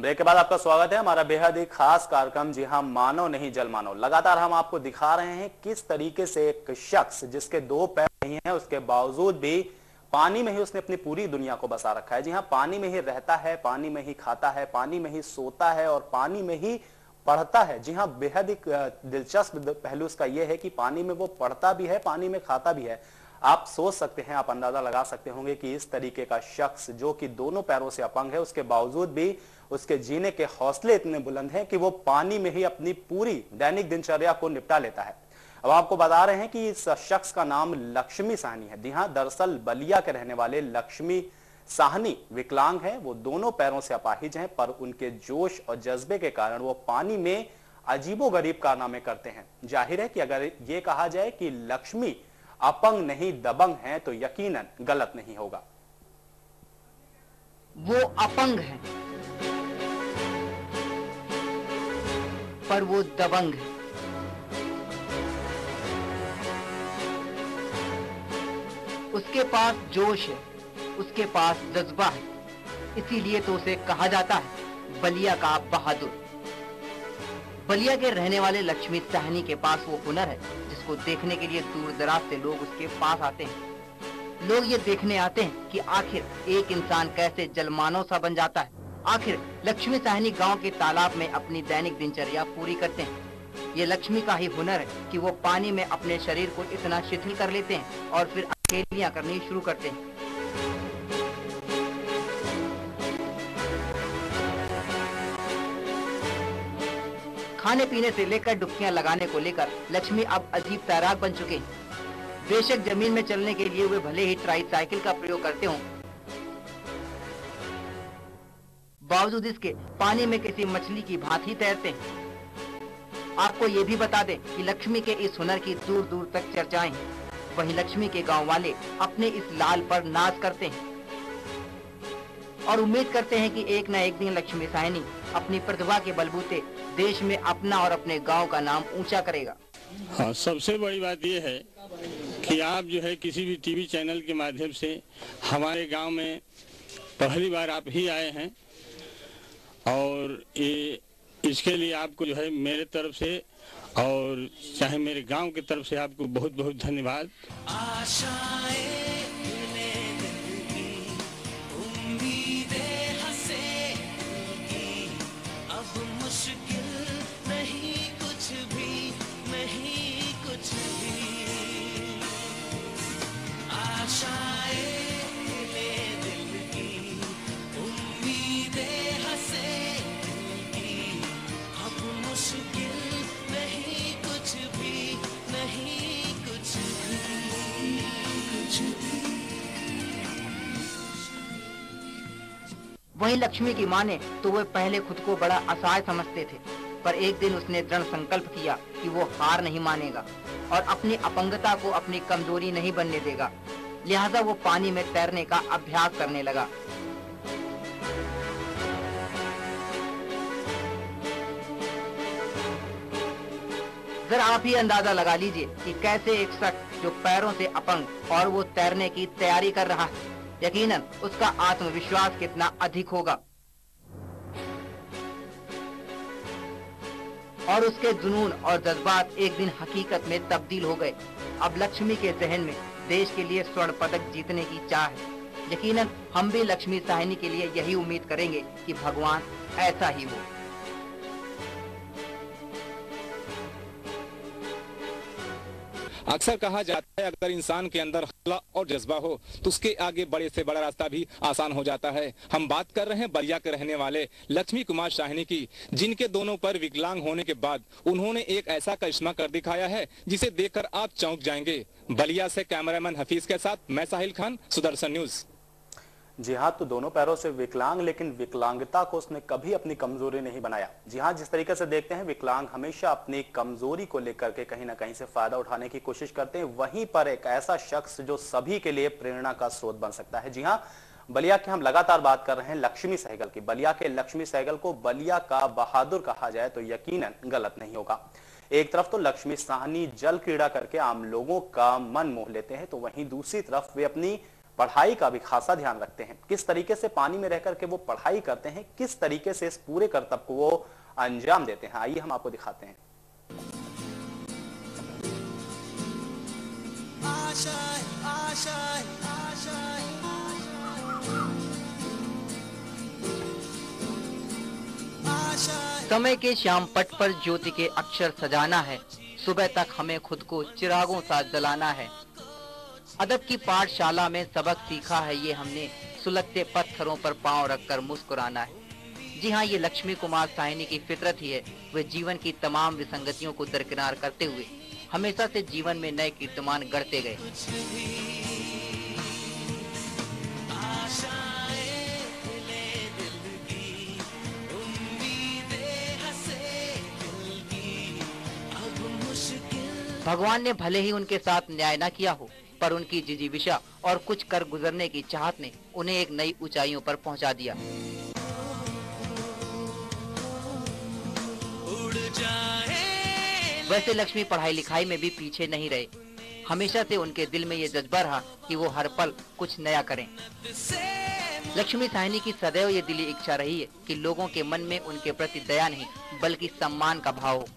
Break के बाद आपका स्वागत है हमारा बेहद ही खास कार्यक्रम जी हाँ मानव नहीं जल मानव। लगातार हम आपको दिखा रहे हैं किस तरीके से एक शख्स जिसके दो पैर नहीं है उसके बावजूद भी पानी में ही उसने अपनी पूरी दुनिया को बसा रखा है। जी हाँ, पानी में ही रहता है, पानी में ही खाता है, पानी में ही सोता है और पानी में ही पढ़ता है। जी हाँ, बेहद ही दिलचस्प पहलू उसका यह है कि पानी में वो पढ़ता भी है, पानी में खाता भी है। आप सोच सकते हैं, आप अंदाजा लगा सकते होंगे कि इस तरीके का शख्स जो कि दोनों पैरों से अपंग है, उसके बावजूद भी उसके जीने के हौसले इतने बुलंद हैं कि वो पानी में ही अपनी पूरी दैनिक दिनचर्या को निपटा लेता है। अब आपको बता रहे हैं कि इस शख्स का नाम लक्ष्मी साहनी है। जी हाँ, दरअसल बलिया के रहने वाले लक्ष्मी साहनी विकलांग हैं। वो दोनों पैरों से अपाहिज हैं, पर उनके जोश और जज्बे के कारण वो पानी में अजीबोगरीब कारनामे करते हैं। जाहिर है कि अगर ये कहा जाए कि लक्ष्मी अपंग नहीं दबंग है तो यकीनन गलत नहीं होगा। वो अपंग है पर वो दबंग है। उसके पास जोश है, उसके पास जज्बा है, इसीलिए तो उसे कहा जाता है बलिया का बहादुर। बलिया के रहने वाले लक्ष्मी साहनी के पास वो हुनर है जिसको देखने के लिए दूर दराज से लोग उसके पास आते हैं। लोग ये देखने आते हैं कि आखिर एक इंसान कैसे जलमानव सा बन जाता है। आखिर लक्ष्मी साहनी गांव के तालाब में अपनी दैनिक दिनचर्या पूरी करते हैं। ये लक्ष्मी का ही हुनर है कि वो पानी में अपने शरीर को इतना शिथिल कर लेते हैं और फिर अकेलियां करनी शुरू करते हैं। खाने पीने से लेकर डुबकियां लगाने को लेकर लक्ष्मी अब अजीब तैराक बन चुके हैं। बेशक जमीन में चलने के लिए वे भले ही ट्राइसाइकिल का प्रयोग करते हों, बावजूद इसके पानी में किसी मछली की भांति तैरते हैं। आपको ये भी बता दें कि लक्ष्मी के इस हुनर की दूर दूर तक चर्चाएं हैं। वहीं लक्ष्मी के गांव वाले अपने इस लाल पर नाज करते हैं और उम्मीद करते हैं कि एक न एक दिन लक्ष्मी साहनी अपनी प्रतिभा के बलबूते देश में अपना और अपने गांव का नाम ऊंचा करेगा। हाँ, सबसे बड़ी बात यह है कि आप जो है किसी भी टीवी चैनल के माध्यम से हमारे गांव में पहली बार आप ही आए हैं और ये इसके लिए आपको जो है मेरे तरफ से और चाहे मेरे गांव की तरफ से आपको बहुत बहुत धन्यवाद। वहीं लक्ष्मी की मां ने तो वे पहले खुद को बड़ा असहाय समझते थे, पर एक दिन उसने दृढ़ संकल्प किया कि वो हार नहीं मानेगा और अपनी अपंगता को अपनी कमजोरी नहीं बनने देगा। लिहाजा वो पानी में तैरने का अभ्यास करने लगा। जरा आप ही अंदाजा लगा लीजिए कि कैसे एक शख्स जो पैरों से अपंग और वो तैरने की तैयारी कर रहा है, यकीनन उसका आत्मविश्वास कितना अधिक होगा और उसके जुनून और जज्बात एक दिन हकीकत में तब्दील हो गए। अब लक्ष्मी के जहन में देश के लिए स्वर्ण पदक जीतने की चाह है। यकीनन हम भी लक्ष्मी साहनी के लिए यही उम्मीद करेंगे कि भगवान ऐसा ही हो। अक्सर कहा जाता है अगर इंसान के अंदर हौसला और जज्बा हो तो उसके आगे बड़े से बड़ा रास्ता भी आसान हो जाता है। हम बात कर रहे हैं बलिया के रहने वाले लक्ष्मी कुमार साहनी की, जिनके दोनों पैर विकलांग होने के बाद उन्होंने एक ऐसा करिश्मा कर दिखाया है जिसे देखकर आप चौंक जाएंगे। बलिया से कैमरामैन हफीज के साथ मैं साहिल खान, सुदर्शन न्यूज। जी हाँ, तो दोनों पैरों से विकलांग, लेकिन विकलांगता को उसने कभी अपनी कमजोरी नहीं बनाया। जी हाँ, जिस तरीके से देखते हैं विकलांग हमेशा अपनी कमजोरी को लेकर के कहीं ना कहीं से फायदा उठाने की कोशिश करते हैं, वहीं पर एक ऐसा शख्स जो सभी के लिए प्रेरणा का स्रोत बन सकता है। जी हाँ, बलिया की हम लगातार बात कर रहे हैं लक्ष्मी सहगल की। बलिया के लक्ष्मी सहगल को बलिया का बहादुर कहा जाए तो यकीनन गलत नहीं होगा। एक तरफ तो लक्ष्मी साहनी जल क्रीड़ा करके आम लोगों का मन मोह लेते हैं, तो वहीं दूसरी तरफ वे अपनी पढ़ाई का भी खासा ध्यान रखते हैं। किस तरीके से पानी में रहकर के वो पढ़ाई करते हैं, किस तरीके से इस पूरे कर्तव्य को वो अंजाम देते हैं, आइए हम आपको दिखाते हैं। समय के श्याम पट पर ज्योति के अक्षर सजाना है, सुबह तक हमें खुद को चिरागों सा जलाना है। अदब की पाठशाला में सबक सीखा है ये हमने, सुलगते पत्थरों पर पांव रखकर मुस्कुराना है। जी हाँ, ये लक्ष्मी कुमार साहनी की फितरत ही है। वे जीवन की तमाम विसंगतियों को दरकिनार करते हुए हमेशा से जीवन में नए कीर्तिमान गढ़ते गए। भगवान ने भले ही उनके साथ न्याय न किया हो, पर उनकी जिजीविषा और कुछ कर गुजरने की चाहत ने उन्हें एक नई ऊंचाइयों पर पहुंचा दिया। वैसे लक्ष्मी पढ़ाई लिखाई में भी पीछे नहीं रहे। हमेशा से उनके दिल में ये जज्बा रहा कि वो हर पल कुछ नया करें। लक्ष्मी साहनी की सदैव ये दिली इच्छा रही है कि लोगों के मन में उनके प्रति दया नहीं बल्कि सम्मान का भाव हो।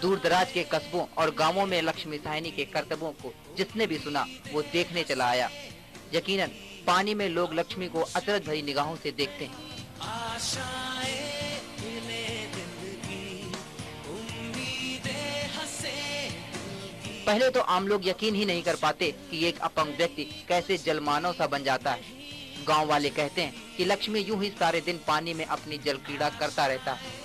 दूर दराज के कस्बों और गांवों में लक्ष्मी साहनी के कर्तव्यों को जिसने भी सुना वो देखने चला आया। यकीनन पानी में लोग लक्ष्मी को अचरज भरी निगाहों से देखते हैं। पहले तो आम लोग यकीन ही नहीं कर पाते कि एक अपंग व्यक्ति कैसे जलमानव सा बन जाता है। गांव वाले कहते हैं कि लक्ष्मी यूं ही सारे दिन पानी में अपनी जल क्रीड़ा करता रहता है।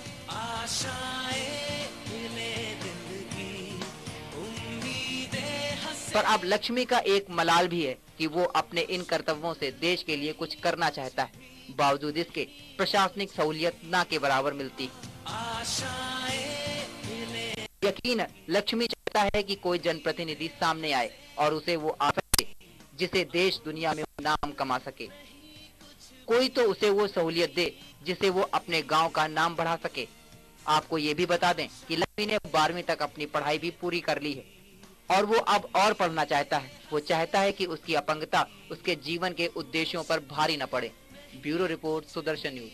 पर अब लक्ष्मी का एक मलाल भी है कि वो अपने इन कर्तव्यों से देश के लिए कुछ करना चाहता है। बावजूद इसके प्रशासनिक सहूलियत ना के बराबर मिलती। यकीन लक्ष्मी चाहता है कि कोई जनप्रतिनिधि सामने आए और उसे वो आफत जिसे देश दुनिया में नाम कमा सके। कोई तो उसे वो सहूलियत दे जिसे वो अपने गांव का नाम बढ़ा सके। आपको ये भी बता दें कि लक्ष्मी ने 12वीं तक अपनी पढ़ाई भी पूरी कर ली है और वो अब और पढ़ना चाहता है। वो चाहता है कि उसकी अपंगता उसके जीवन के उद्देश्यों पर भारी न पड़े। Bureau report, Sudarshan news.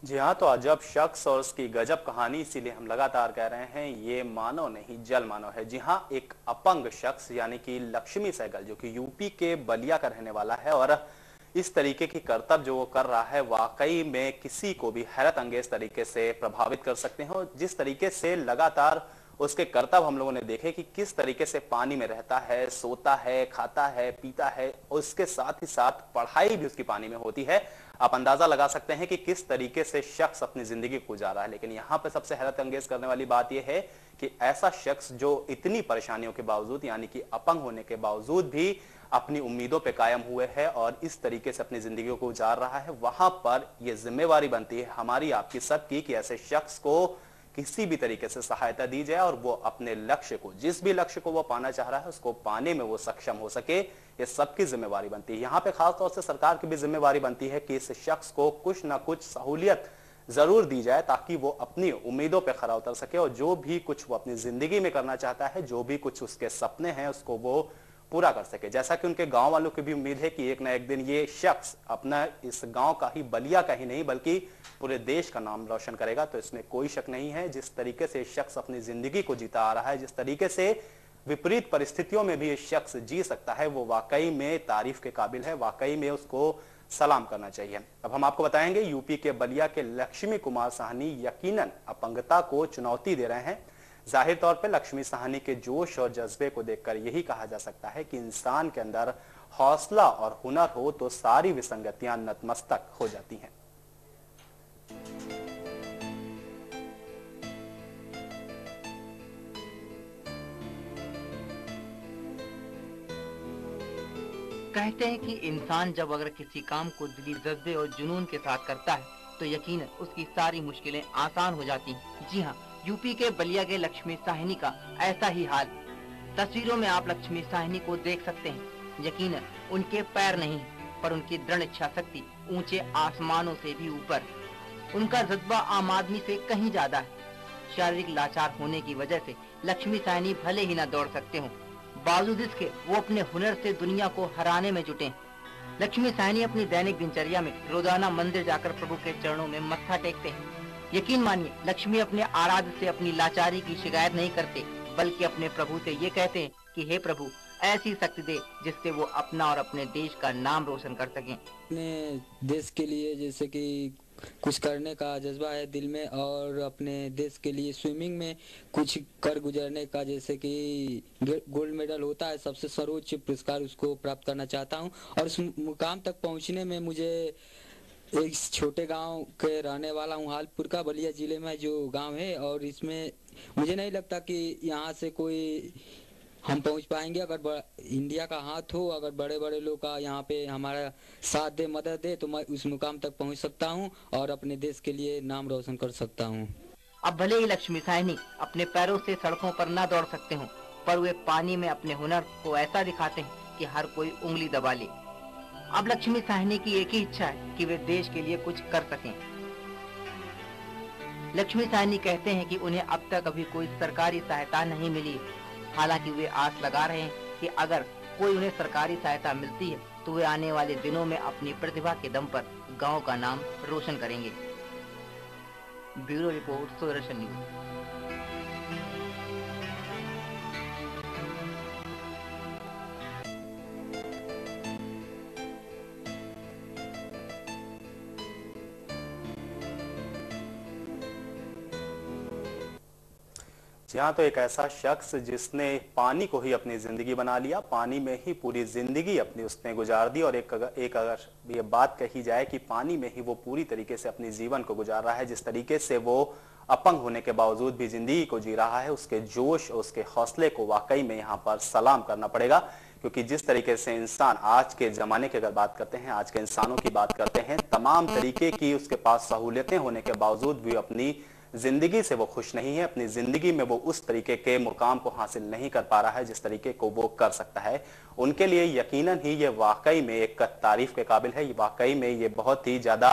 जी हाँ, तो अजब शख्स और उसकी गजब कहानी, इसीलिए हम लगातार कह रहे हैं ये मानव नहीं जल मानव है। जी हाँ, एक अपंग शख्स यानी कि लक्ष्मी सहगल जो कि यूपी के बलिया का रहने वाला है और इस तरीके की कर्तव्य जो वो कर रहा है वाकई में किसी को भी हैरत अंगेज तरीके से प्रभावित कर सकते हैं। और जिस तरीके से लगातार उसके कर्तव्य हम लोगों ने देखे कि किस तरीके से पानी में रहता है, सोता है, खाता है, पीता है और उसके साथ ही साथ पढ़ाई भी उसकी पानी में होती है। आप अंदाजा लगा सकते हैं कि किस तरीके से शख्स अपनी जिंदगी को गुजार रहा है। लेकिन यहाँ पे सबसे हैरत अंगेज करने वाली बात यह है कि ऐसा शख्स जो इतनी परेशानियों के बावजूद यानी कि अपंग होने के बावजूद भी अपनी उम्मीदों पे कायम हुए है और इस तरीके से अपनी जिंदगी को गुजार रहा है, वहां पर यह जिम्मेवारी बनती है हमारी आपकी सबकी कि ऐसे शख्स को किसी भी तरीके से सहायता दी जाए और वो अपने लक्ष्य को, जिस भी लक्ष्य को वो पाना चाह रहा है उसको पाने में वो सक्षम हो सके। ये सबकी जिम्मेवारी बनती है। यहाँ पे खास तौर से सरकार की भी जिम्मेवारी बनती है कि इस शख्स को कुछ ना कुछ सहूलियत जरूर दी जाए ताकि वो अपनी उम्मीदों पे खरा उतर सके और जो भी कुछ वो अपनी जिंदगी में करना चाहता है, जो भी कुछ उसके सपने हैं उसको वो पूरा कर सके। जैसा कि उनके गांव वालों की भी उम्मीद है कि एक ना एक दिन ये शख्स अपना इस गांव का ही, बलिया का ही नहीं बल्कि पूरे देश का नाम रोशन करेगा। तो इसमें कोई शक नहीं है। जिस तरीके से शख्स अपनी जिंदगी को जीता आ रहा है, जिस तरीके से विपरीत परिस्थितियों में भी ये शख्स जी सकता है, वो वाकई में तारीफ के काबिल है। वाकई में उसको सलाम करना चाहिए। अब हम आपको बताएंगे यूपी के बलिया के लक्ष्मी कुमार साहनी यकीनन अपंगता को चुनौती दे रहे हैं। जाहिर तौर पे लक्ष्मी साहनी के जोश और जज्बे को देखकर यही कहा जा सकता है कि इंसान के अंदर हौसला और हुनर हो तो सारी विसंगतियां नतमस्तक हो जाती हैं। कहते हैं कि इंसान जब अगर किसी काम को दिली जज्बे और जुनून के साथ करता है तो यकीनन उसकी सारी मुश्किलें आसान हो जाती हैं। जी हाँ, यूपी के बलिया के लक्ष्मी साहनी का ऐसा ही हाल। तस्वीरों में आप लक्ष्मी साहनी को देख सकते हैं। यकीनन उनके पैर नहीं, पर उनकी दृढ़ इच्छा शक्ति ऊंचे आसमानों से भी ऊपर। उनका जज्बा आम आदमी से कहीं ज्यादा है। शारीरिक लाचार होने की वजह से लक्ष्मी साहनी भले ही न दौड़ सकते हों, बावजूद इसके वो अपने हुनर से दुनिया को हराने में जुटे। लक्ष्मी साहनी अपनी दैनिक दिनचर्या में रोजाना मंदिर जाकर प्रभु के चरणों में मत्था टेकते हैं। यकीन मानिए, लक्ष्मी अपने आराध्य से अपनी लाचारी की शिकायत नहीं करते, बल्कि अपने प्रभु से ये कहते हैं कि हे प्रभु, ऐसी शक्ति दे जिससे वो अपना और अपने देश का नाम रोशन कर सकें। अपने देश के लिए जैसे कि कुछ करने का जज्बा है दिल में, और अपने देश के लिए स्विमिंग में कुछ कर गुजरने का, जैसे कि गोल्ड मेडल होता है सबसे सर्वोच्च पुरस्कार, उसको प्राप्त करना चाहता हूं। और उस मुकाम तक पहुंचने में मुझे एक छोटे गांव के रहने वाला हूं, हालपुर का, बलिया जिले में जो गांव है, और इसमें मुझे नहीं लगता कि यहाँ से कोई हम पहुंच पाएंगे। अगर इंडिया का हाथ हो, अगर बड़े बड़े लोग का यहाँ पे हमारा साथ दे, मदद दे, तो मैं उस मुकाम तक पहुंच सकता हूँ और अपने देश के लिए नाम रोशन कर सकता हूँ। अब भले ही लक्ष्मी साहनी अपने पैरों से सड़कों पर ना दौड़ सकते हों, पर वे पानी में अपने हुनर को ऐसा दिखाते हैं कि हर कोई उंगली दबा ले। अब लक्ष्मी साहनी की एक ही इच्छा है कि वे देश के लिए कुछ कर सकें। लक्ष्मी साहनी कहते हैं कि उन्हें अब तक अभी कोई सरकारी सहायता नहीं मिली। हालांकि वे आस लगा रहे हैं कि अगर कोई उन्हें सरकारी सहायता मिलती है तो वे आने वाले दिनों में अपनी प्रतिभा के दम पर गांव का नाम रोशन करेंगे। Bureau report, Sudarshan news. जी हाँ, तो एक ऐसा शख्स जिसने पानी को ही अपनी जिंदगी बना लिया, पानी में ही पूरी जिंदगी अपनी उसने गुजार दी। और एक अगर ये बात कही जाए कि पानी में ही वो पूरी तरीके से अपनी जीवन को गुजार रहा है, जिस तरीके से वो अपंग होने के बावजूद भी जिंदगी को जी रहा है, उसके जोश और उसके हौसले को वाकई में यहाँ पर सलाम करना पड़ेगा। क्योंकि जिस तरीके से इंसान आज के जमाने की अगर बात करते हैं, आज के इंसानों की बात करते हैं, तमाम तरीके की उसके पास सहूलियतें होने के बावजूद भी अपनी जिंदगी से वो खुश नहीं है। अपनी जिंदगी में वो उस तरीके के मुकाम को हासिल नहीं कर पा रहा है जिस तरीके को वो कर सकता है। उनके लिए यकीनन ही ये वाकई में एक तारीफ के काबिल है। वाकई में ये बहुत ही ज्यादा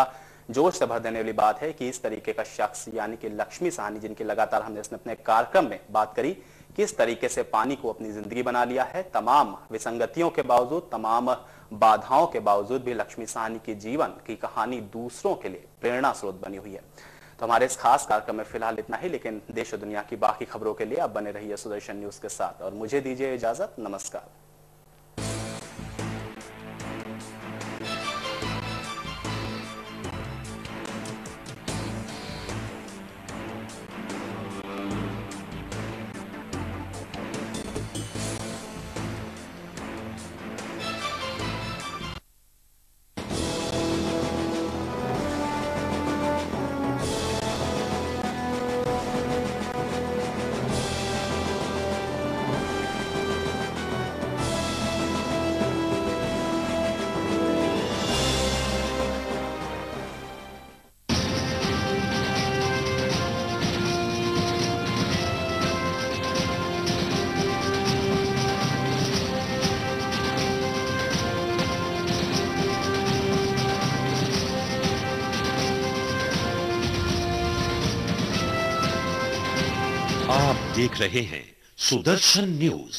जोश से भर देने वाली बात है कि इस तरीके का शख्स यानी कि लक्ष्मी साहनी, जिनकी लगातार हमने अपने कार्यक्रम में बात करी, किस तरीके से पानी को अपनी जिंदगी बना लिया है। तमाम विसंगतियों के बावजूद, तमाम बाधाओं के बावजूद भी लक्ष्मी साहनी की जीवन की कहानी दूसरों के लिए प्रेरणा स्रोत बनी हुई है। तो हमारे इस खास कार्यक्रम में फिलहाल इतना ही, लेकिन देश और दुनिया की बाकी खबरों के लिए आप बने रहिए सुदर्शन न्यूज के साथ और मुझे दीजिए इजाजत। नमस्कार। आप देख रहे हैं सुदर्शन न्यूज।